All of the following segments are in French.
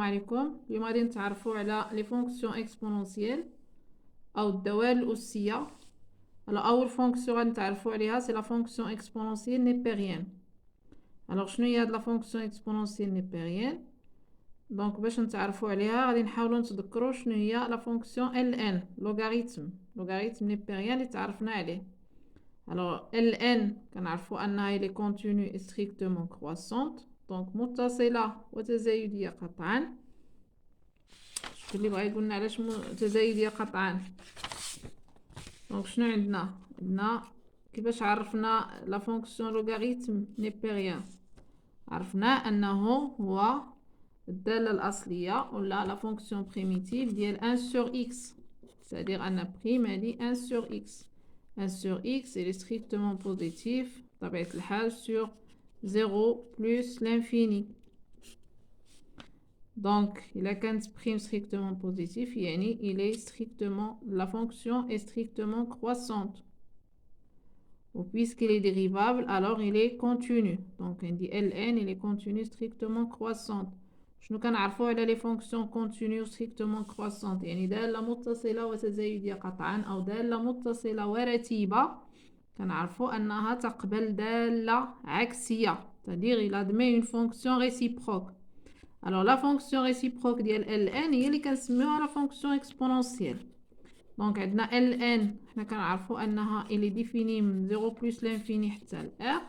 عليكم. اليوم غادي نتعرفوا على لي فونكسيون اكسبونونسييل او الدوال الاسيه. اول فونكسيون غادي نتعرفوا عليها سي لا فونكسيون اكسبونونسييل نيبيريان. شنو هي هاد لا فونكسيون اكسبونونسييل نيبيريان؟ دونك باش نتعرفوا عليها غادي نحاولوا نتذكروا شنو هي لا فونكسيون ال ان لوغاريتم نيبيريان اللي تعرفنا عليه. ال ان كنعرفوا انها هي كونتينيو ستريكتومون كرواسونت، دونك متصله وتزايديه قطعا. شكون اللي بغا يقولنا علاش تزايديه قطعا؟ دونك شنو عندنا كيفاش عرفنا لا فونكسيون لوغاريتم نيبيريان؟ عرفنا انه هو الداله الاصليه ولا لا فونكسيون بريميتيف ديال 1 sur x، c'est-à-dire ان بريم هادي 1 sur x. 1 sur x est strictement positif بطبيعه الحال sur 0 plus l'infini. Donc il a كانت prime strictement positif يعني il est strictement, la fonction est strictement croissante. Ou puisqu'il est dérivable, alors il est continu. Donc on dit Ln, il est continu strictement croissante. شنو كنعرفوا على لي فونكسيون كونتينيو ستريكتومون كرواسونت؟ يعني داله متصله وتزايديه قطعا او داله متصله ورتيبه كنعرفوا انها تقبل داله عكسيه، c'est-à-dire il admet une fonction réciproque. Alors la fonction réciproque ديال Ln هي اللي كنسميوها la fonction exponentielle. Donc عندنا Ln حنا كنعرفوا انها il est défini من 0 plus l'infini حتى ل R.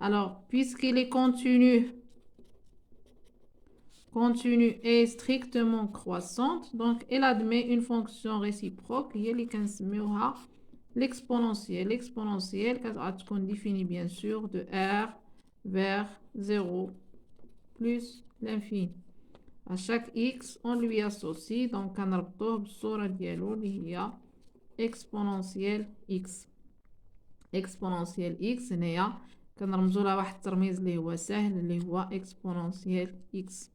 Alors puisqu'il est continue et strictement croissante, donc elle admet une fonction réciproque هي اللي كنسميوها l'exponentielle. L'exponentielle كتكون définie bien sûr de R vers 0 plus l'infini. À chaque x on lui associe donc كنربطوه بالصورة ديالو اللي هي exponentielle x. exponentielle x هنايا كنرمزوا لها واحد الترميز اللي هو سهل اللي هو exponentielle x.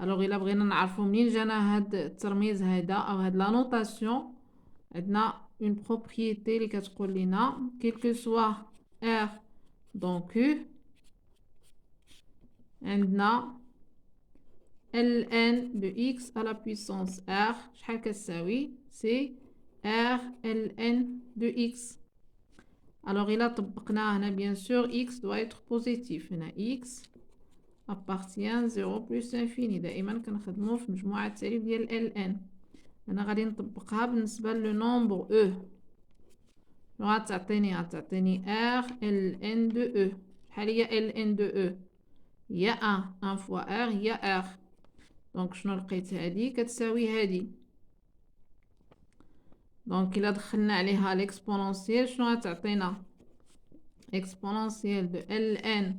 الوغ الا بغينا نعرفوا منين جانا هاد الترميز هذا او هاد لا نوتاسيون، عندنا اون بروبريتي اللي كتقول لنا quel que soit r dans q عندنا ln de x à la puissance r شحال كتساوي سي r ln de x. الوغ الا طبقناه هنا bien sûr x doit être positif. هنا x appartient 0 plus l'infini، دائما كنخدمو في مجموعة التعريف ديال ln. انا غادي نطبقها بالنسبة للنومبر e. شنو غتعطيني r ln de e. شحال هي ln de e؟ هي 1 fois r هي r. دونك شنو لقيت؟ هادي كتساوي هادي. دونك الا دخلنا عليها ليكسبونونسيال شنو غتعطينا؟ exponentielle de ln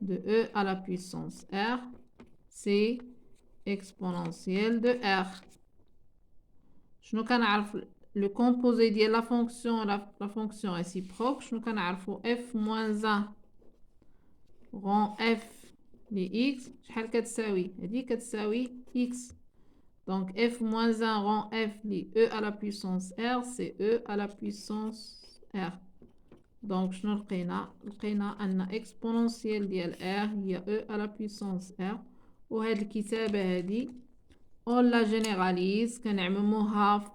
de e à la puissance r c'est exponentielle de r. شنو كنعرف le composé ديال la fonction réciproque؟ شنو كنعرفو؟ f moins 1 rond f ل x شحال كتساوي؟ هادي كتساوي x. donc f moins 1 rond f ل e à la puissance r c'est e à la puissance r. donc شنو لقينا ان exponentielle ديال r هي e à la puissance r. وهاد الكتابه هادي on la généralise كنعمموها في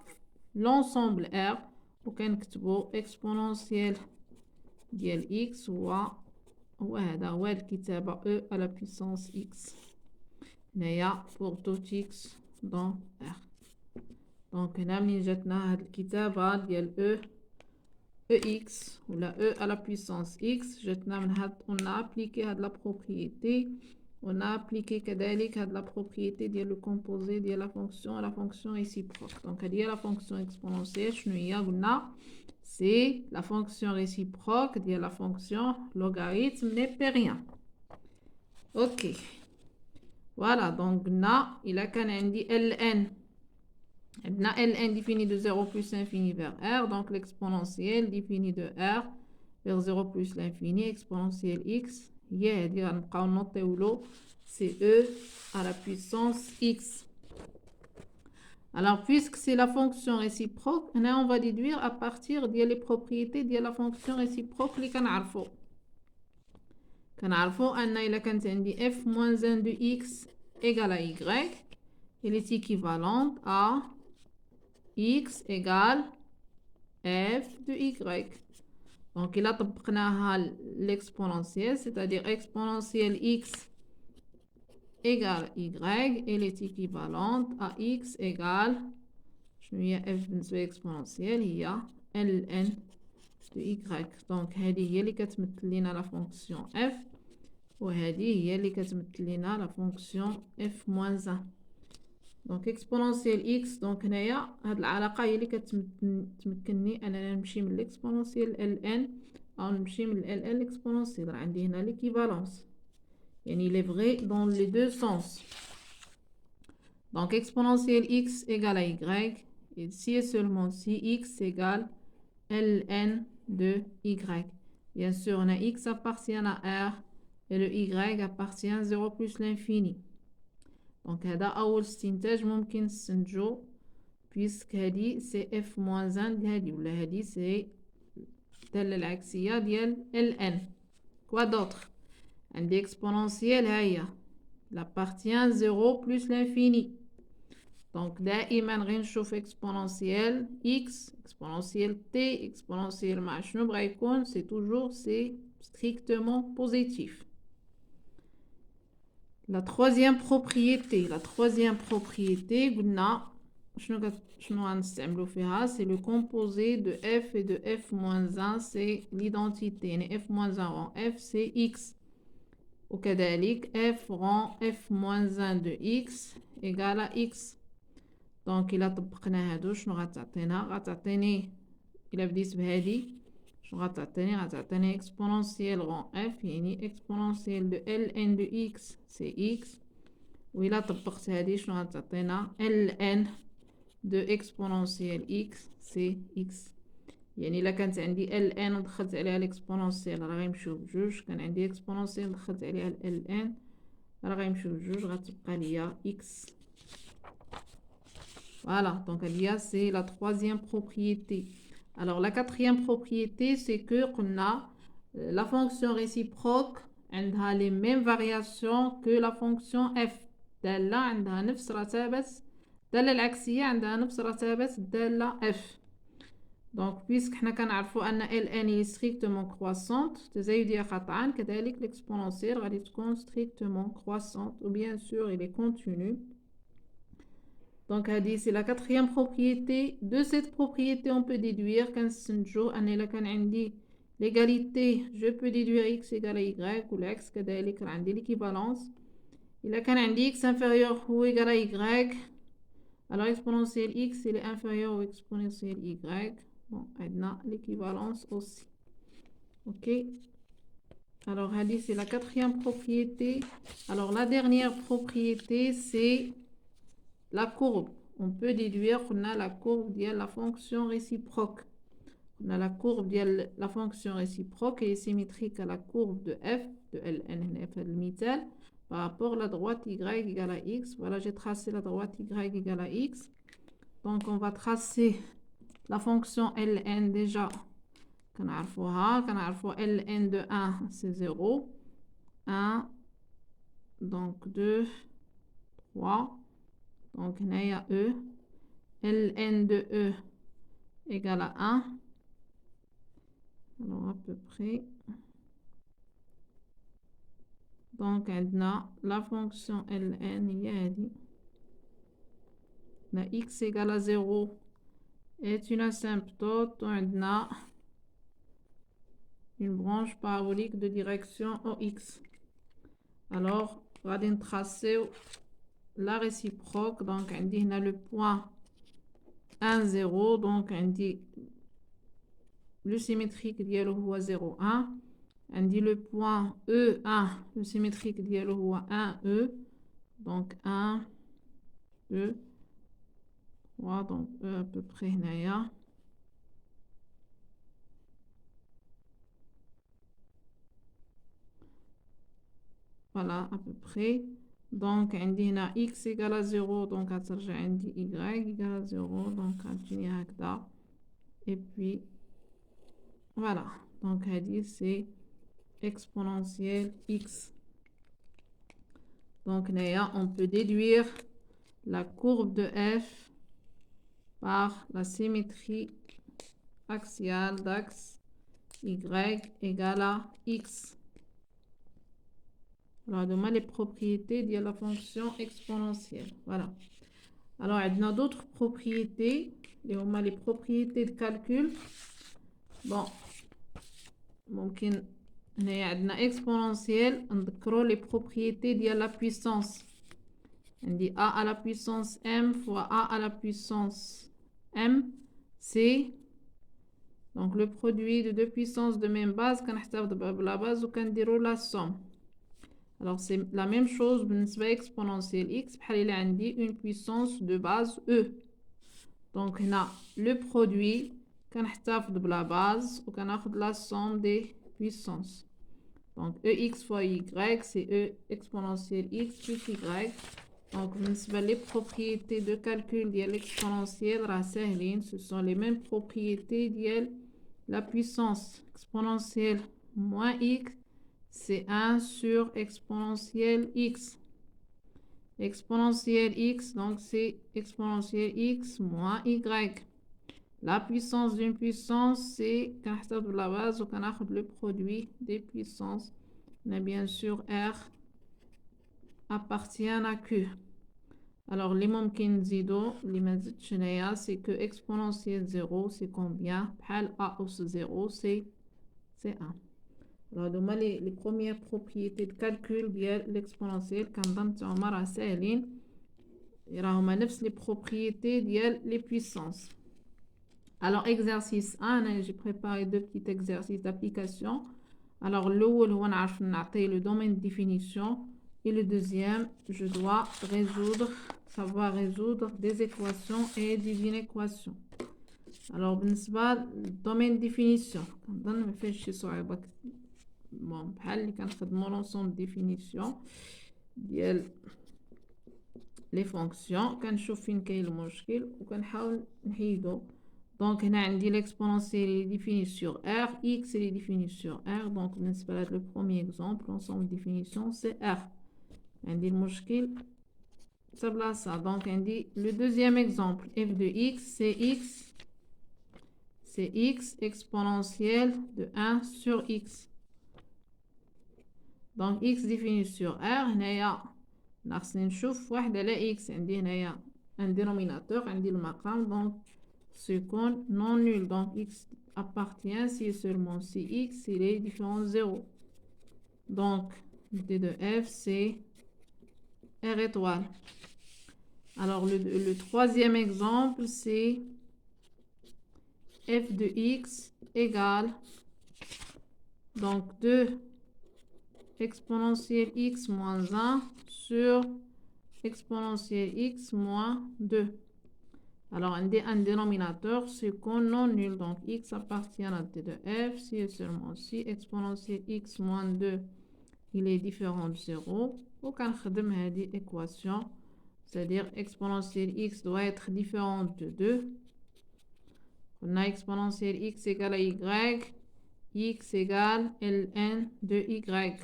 l'ensemble r وكنكتبو exponentielle ديال x هو هذا هو الكتابه e à la puissance x هنايا pour tout x dans r. donc هنا منين جاتنا هاد الكتابه ديال ex ولا e à la puissance x جاتنا من هاد on a appliqué هاد la propriété. on a appliqué كذلك هاد la propriété ديال le composé ديال la fonction réciproque. donc هادي هي la fonction exponentielle. شنو هي؟ قلنا c'est la fonction réciproque ديال la fonction logarithme népérien. ok voilà. donc قلنا إلا كان عندي ln عندنا ln défini de 0 plus l'infini vers r, donc l'exponentielle définie de r vers 0 plus l'infini exponentielle x هي هادي غنبقاو نوطيولو c'est e à la puissance x. alors puisque c'est la fonction réciproque هنا on va déduire à partir ديال les propriétés ديال la fonction réciproque اللي كنعرفو ان إلا كانت عندي f moins 1 de x égale à y, elle est équivalente à x égale f de y. Donc, il a l'exponentielle, c'est-à-dire exponentielle x égale y, elle est équivalente à x égale, je vais f exponentielle, il y a ln de y. Donc, هذه هي اللي كتمثل لنا la fonction f, وهذه هي اللي كتمثل لنا la fonction f moins 1. Donc, exponentielle x, donc هنايا هاد العلاقة هي اللي كتمكنني أننا نمشي من l'exponentielle ln أو نمشي من ln l'exponentielle. عندي هنا l'équivalence. يعني il est vrai dans les deux sens. Donc, exponentielle x égale à y. Et si et seulement si x égale ln de y. Bien sûr, on a x appartient à r et le y appartient à 0 plus l'infini. Donc, هذا أول استنتاج ممكن نستنتجو puisque هذه سي f moins 1 ديال هذه ولا هذه سي الدالة العكسية ديال ln. Quoi d'autre؟ عندي exponentielle هي l'appartient 0 plus l'infini. Donc, دائما غير نشوف exponentielle x, exponentielle t, exponentielle مع شنو بغا يكون c'est toujours c'est strictement positif. La troisième propriété قلنا شنو غنستعملو فيها c'est le composé de f et de f moins 1 c'est l'identité يعني f moins 1 rend f c'est x وكذلك f rend f moins 1 de x égale à x. Donc إلا طبقنا هادو شنو غتعطينا غتعطيني إلا بديت بهادي شنو غتعطيني exponentielle rend f يعني exponentielle de ln de x c'est x وإلا طبقت هادي شنو غتعطينا ln de exponentielle x c'est x. يعني إلا كانت عندي ln ودخلت عليها l'exponentielle راه غيمشيو بجوج كان عندي exponentielle دخلت عليها ln راه غيمشيو بجوج غتبقى ليا x. Voilà, donc c'est la troisième propriété. Alors la quatrième propriété, c'est que la fonction réciproque a les mêmes variations que la fonction f. دالة عندها نفس رتابة الدالة العكسية عندها نفس رتابة الدالة f. Donc puisque حنا كنعرفوا أن ln est strictement croissante تزايدية قطعا كذلك l'exponentielle غادي تكون strictement croissante ou bien sûr il est continu. Donc, c'est la quatrième propriété. De cette propriété, on peut déduire qu'un l'égalité, je peux déduire x égale à y ou x l'équivalence. Il a qu'un x inférieur ou égal à y. Alors, exponentielle x, il est inférieur ou exponentielle y. Bon, on a l'équivalence aussi. OK. Alors, c'est la quatrième propriété. Alors, la dernière propriété, c'est la courbe. On peut déduire qu'on a la courbe de la fonction réciproque. On a la courbe de la fonction réciproque et est symétrique à la courbe de f, de ln, par rapport à la droite y égale à x. Voilà, j'ai tracé la droite y égale à x. Donc, on va tracer la fonction ln déjà. Ln de 1, c'est 0. 1, donc 2, 3. Donc, il y a E. ln de E égale à 1. Alors, à peu près. Donc, on a la fonction ln, il y a dit. La x égale à 0 est une asymptote. On a une branche parabolique de direction OX. Alors, on va tracer la réciproque. Donc, on a le point 1, 0. Donc, on dit le symétrique ديالو 0, 1. On dit le point E1, le symétrique ديالو 1, E. Donc, 1, 2, 3. Donc, E à peu près هنايا. Voilà, à peu près. Donc, on dit x égale à 0. Donc, on dit y égale à 0. Donc, on dit هكذا. Et puis, voilà. Donc, on dit c'est exponentielle x. Donc, on peut déduire la courbe de f par la symétrie axiale d'axe y égale à x. Alors, demain, les propriétés de la fonction exponentielle. Voilà. Alors, on a d'autres propriétés. Les propriétés de calcul. Bon, ممكن هنا عندنا exponentielle. نذكروا les propriétés de la puissance. On dit a à la puissance m fois a à la puissance m, c'est donc le produit de deux puissances de même base. كنحتفظ la base وكنديروا la somme. Alors c'est la même chose بالنسبة exponentielle x بحال إلا عندي une puissance de base e. Donc هنا le produit كنحتفظ بلا base وكناخد la somme des puissances. Donc ex fois y c'est e exponentielle x plus y. Donc les propriétés de calcul de l'exponentielle ce sont les mêmes propriétés de la puissance exponentielle moins x, c'est 1 sur exponentielle x. Exponentielle x, donc c'est exponentielle x moins y. La puissance d'une puissance, c'est quand on la base ou quand on le produit des puissances. Mais bien sûr, R appartient à Q. Alors, les mômes qui nous disent, c'est que exponentielle 0, c'est combien? A os 0, c'est 1. Alors, donc, les premières propriétés de calcul de l'exponentielle, quand on a سهلين, راهما نفس les propriétés de les puissances. Alors, exercice 1, j'ai préparé deux petits exercices d'application. Alors, l'eau, on a le domaine de définition. Et le deuxième, je dois savoir résoudre des équations et des inéquations. Alors, le domaine de définition. Quand on fait chez soi, bon, l'ensemble de définition, les fonctions, quand je fais une problème, on va donc, on a l'exponentielle est définie sur R, x est définie sur R. Donc, le premier exemple, l'ensemble de définition, c'est R. On dit le problème, c'est ça. Donc, on dit le deuxième exemple, f de x, c'est x exponentielle de 1 sur x. Donc, x défini sur R, on a x, on dit un dénominateur, on dit le maqam, donc seconde non nul. Donc, x appartient si et seulement si x il est différent de 0. Donc, d de f, c'est R étoile. Alors, le troisième exemple, c'est f de x égale donc 2 exponentielle x moins 1 sur exponentielle x moins 2. Alors, un dénominateur, c'est qu'on non nul. Donc, x appartient à t de f, si et seulement si exponentielle x moins 2, il est différent de 0. Ou quand on a dit équation, c'est-à-dire exponentielle x doit être différente de 2. On a exponentielle x égale à y, x égale ln de y.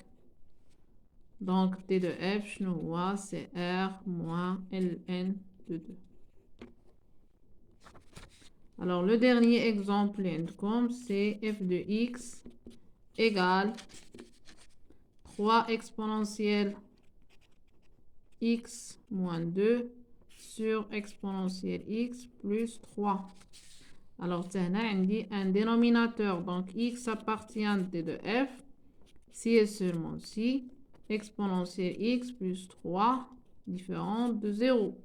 Donc, t de f, je vois, c'est r moins ln de 2. Alors, le dernier exemple, c'est f de x égale 3 exponentielle x moins 2 sur exponentielle x plus 3. Alors, on a un dénominateur. Donc, x appartient à t de f si et seulement si exponentielle x plus 3 différente de 0.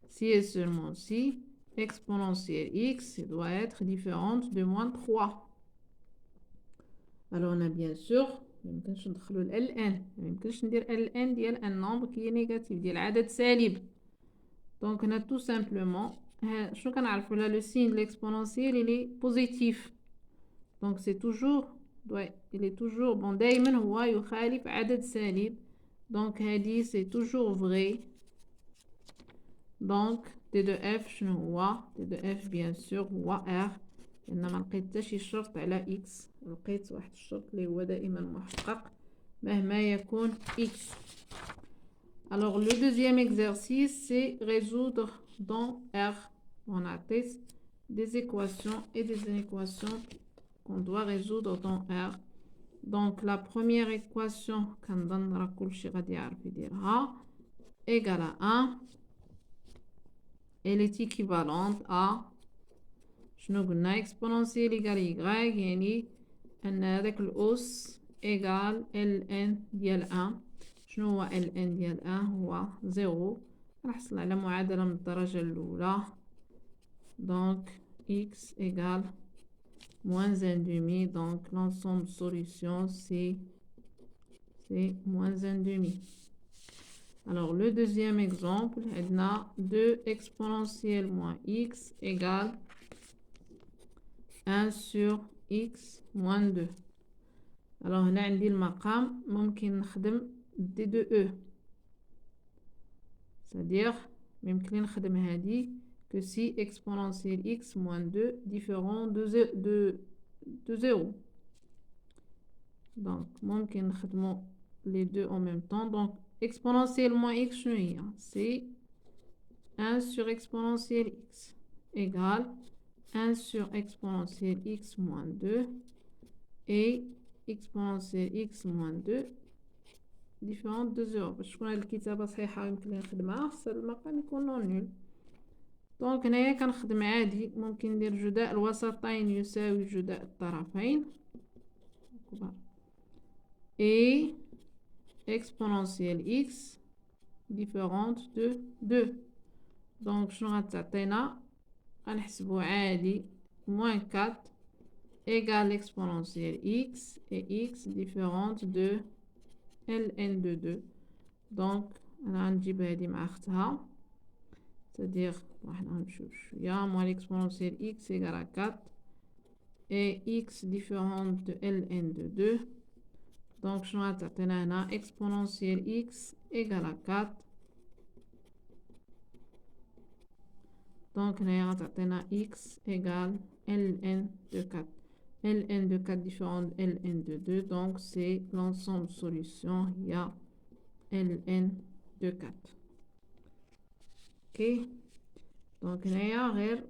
Si et seulement si exponentielle x doit être différente de moins 3. Alors, on a bien sûr, يمكنش ندخلو ال ln, يمكنش ندير ln ديال un nombre qui est négatif, ديال عدد سالب. Donc, on a tout simplement, شنو كنعرفو là, le signe de l'exponentielle, il est positif. Donc, c'est toujours, il est toujours, bon, دايما هو يخالف عدد سالب. Donc, هذه c'est toujours vrai. Donc, t de f شنو هو؟ t de f bien sûr هو r. لأن ما لقيت حتى شي شرط على x. لقيت واحد الشرط اللي هو دائما محقق مهما يكون x. Alors, le deuxième exercice, c'est résoudre dans R. On a des équations et des inéquations qu'on doit résoudre dans R. Donc, la première équation, égale à 1. Elle est équivalente à شنو قلنا exponentielle égale y يعني أن هذاك الأس égale ln ديال 1. شنو هو ln ديال 1 هو 0. نحصل على معادلة من الدرجة الأولى. donc x égale moins 1 demi. donc l'ensemble solution c'est moins 1 demi. Alors le deuxième exemple, on a 2 exponentielle moins x égale 1 sur x moins 2. alors هنا عندي المقام ممكن نخدم دي دو او c'est-à-dire ممكن نخدم هذه que si exponentielle x moins 2 différent de 0. donc ممكن نخدمو les deux en même temps. donc exponentielle moins x شنو هي c'est 1 sur exponentielle x égale 1 sur exponentielle x moins 2 et exponentielle x moins 2 différente de 0. باش تكون هاد الكتابة صحيحة يمكن نخدمها خاص المقام يكون نون نول. دونك هنايا كنخدم عادي ممكن ندير جداء الوسطين يساوي جداء الطرفين et exponentielle x différente de 2. donc شنو غتعطينا غنحسبو عادي moins 4 égale exponentielle x et x différente de ln de 2. donc أنا غنجيب هادي مع أختها c'est-à-dire واحد غنمشيو شوية moins exponentielle x égale à 4 et x différente de ln de 2. donc شنو غتعطينا هنا exponentielle x égale à 4. donc هنايا غتعطينا x égale ln de 4. ln de 4 différent de ln de 2. donc c'est l'ensemble solution il y a ln de 4. ok donc هنايا غير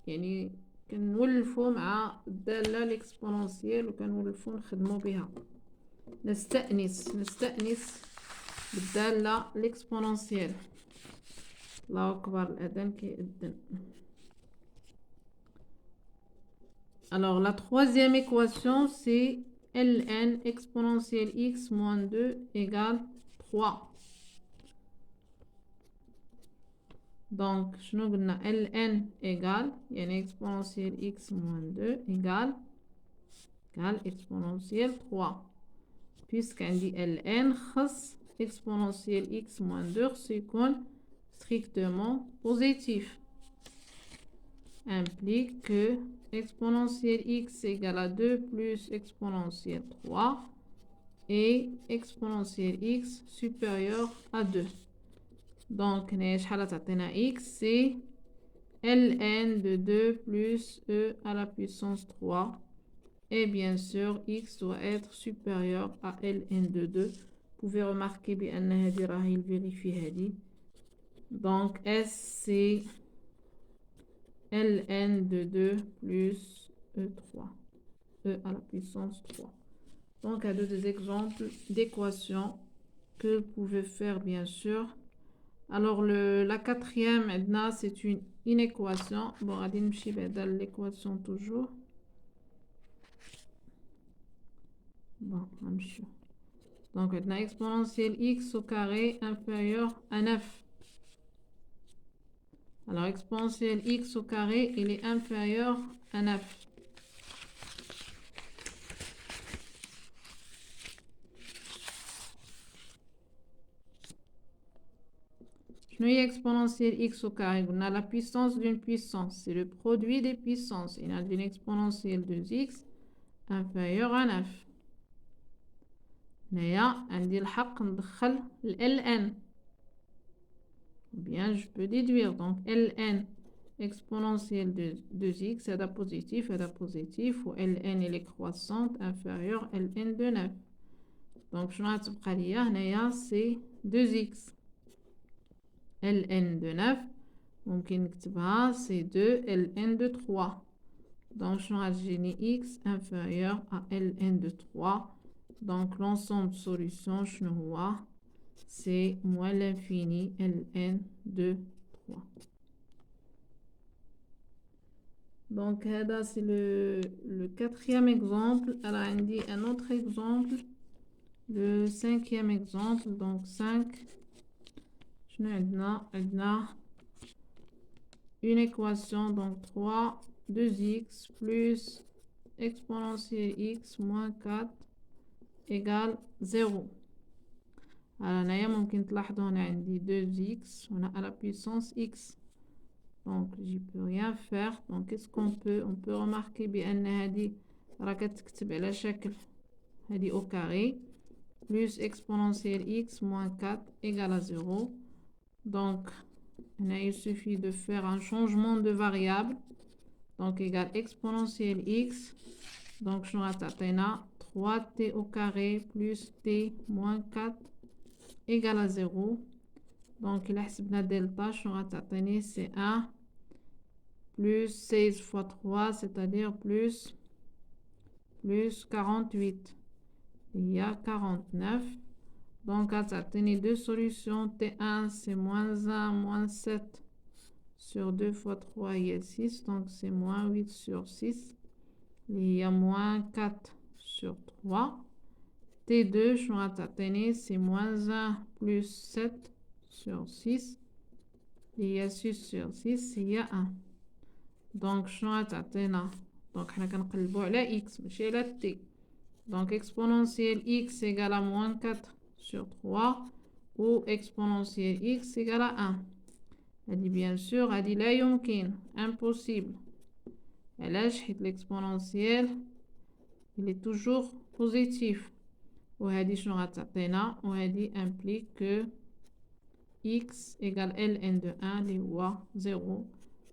يعني كنولفو مع الدالة الاكسبونونسيال وكنولفو نخدمو بها نستأنس بالدالة الاكسبونونسيال. الله أكبر الأذان كيأذن. alors la troisième équation c'est ln exponentielle x moins 2 égale 3. donc شنو قلنا ln égale يعني exponentielle x moins 2 égale exponentielle 3 puisque عندي ln خص exponentielle x moins 2 خصو يكون strictement positif implique que exponentielle x égale à 2 plus exponentielle 3 et exponentielle x supérieur à 2. donc شحال تعطينا x c'est ln de 2 plus e à la puissance 3 et bien sûr x doit être supérieur à ln de 2. vous pouvez remarquer بأن هذه راهي vérifie هذه. donc s c'est ln de 2 plus e3 e à la puissance 3. donc à deux exemples d'équations que vous pouvez faire bien sûr. alors la quatrième maintenant c'est une inéquation. bon غادي نمشي بعدا l'équation toujours. bon نمشيو. donc maintenant exponentielle x au carré inférieur à 9. alors exponentielle x au carré il est inférieur à 9. exponentielle x au carré, on a la puissance d'une puissance, c'est le produit des puissances. Il y a une exponentielle de x inférieure à 9. هنايا عندي الحق ندخل ln. bien je peux déduire donc ln exponentielle de 2x هذا positif ou ln elle est croissante inférieure ln de 9. Donc, شنو غتبقى ليا هنايا سي 2x. ln de 9 ممكن نكتبها سي 2 ln de 3. Donc, شنو غتجيني x inférieur à ln de 3. Donc, l'ensemble solution شنو هو c'est moins l'infini ln de 3. Donc, là, c'est le quatrième exemple. Alors, on dit un autre exemple. Le cinquième exemple. Donc, 5. Je n'ai une équation. Donc, 3, 2x plus exponentielle x moins 4 égale 0. Alors, ممكن تلاحظوا هنا عندي 2x هنا à la puissance x. Donc, j'y peux rien faire. Donc, qu'est-ce qu'on peut? On peut remarquer بأن هذه راه كتكتب على شكل هذه au carré plus exponentielle x moins 4 égale à 0. Donc, il suffit de faire un changement de variable. Donc, égale exponentielle x. Donc, je vais 3t au carré plus t moins 4 égale à 0. Donc, il a حسبنا delta, je vais c'est 1 plus 16 fois 3, c'est-à-dire plus 48. Il y a 49. Donc, à deux solutions, T1, c'est moins 1, moins 7 sur 2 fois 3, il y a 6. Donc, c'est moins 8 sur 6. Il y a moins 4 sur 3. T2, je vais c'est moins 1 plus 7 sur 6. Il y a 6 sur 6, il y a 1. Donc, je vais donc, on va على x, ماشي على t. Donc, exponentielle x égale à moins 4 sur 3 ou exponentielle x égale à 1. Elle dit bien sûr, elle dit لا يمكن, impossible. علاش حيت l'exponentiel il est toujours positif. وهذه شنو غتعطينا وهذه implique que x égale ln de 1 اللي هو 0.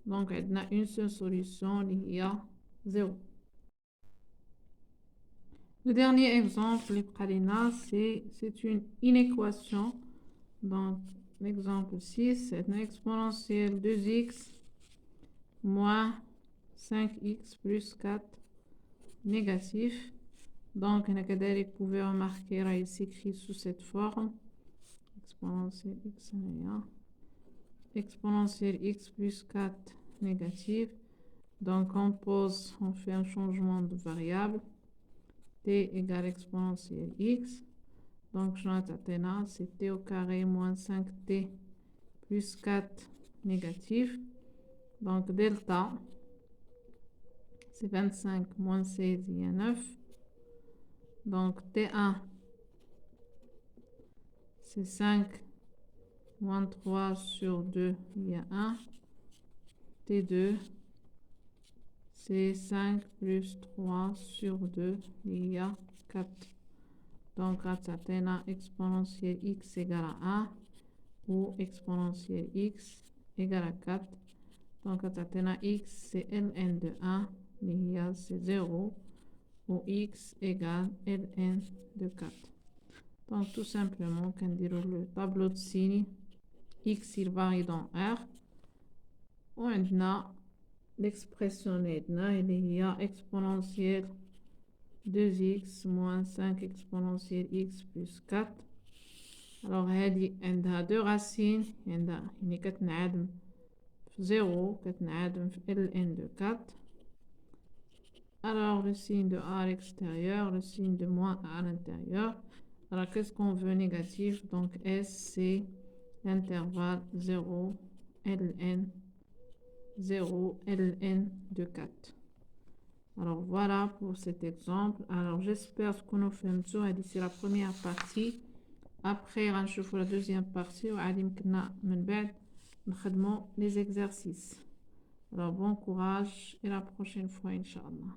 Donc عندنا une seule solution اللي هي 0. Le dernier exemple, c'est une inéquation. Donc, l'exemple 6, c'est une exponentielle 2x moins 5x plus 4 négatif. Donc, vous pouvez remarquer, il s'écrit sous cette forme. Exponentielle x plus 4 négatif. Donc, on fait un changement de variable. T égale exponentielle x. Donc, je note c'est t au carré moins 5t plus 4 négatif. Donc, delta, c'est 25 moins 16, il y a 9. Donc, T1, c'est 5 moins 3 sur 2, il y a 1. T2, c'est 5 plus 3 sur 2, il y a 4. Donc, Athéna exponentielle x égale à 1 ou exponentielle x égale à 4. Donc, Athéna x, c'est ln de 1, il y a c'est 0, ou x égale ln de 4. Donc, tout simplement, quand on dit le tableau de signes, x, il varie dans R. On a l'expression, il y a exponentielle 2x moins 5 exponentielle x plus 4. Alors, هذه عندها deux racines. يعني كتنعدم في 0 كتنعدم في ln de 4. Alors, le signe de a à l'extérieur, le signe de moins a à l'intérieur. Alors, qu'est-ce qu'on veut négatif? Donc, S, c'est l'intervalle 0, ln, 0, ln de 4. Alors, voilà pour cet exemple. Alors, j'espère que nous faisons d'ici la première partie. Après, on va la deuxième partie. Les exercices. Alors, bon courage et la prochaine fois, Inch'Allah.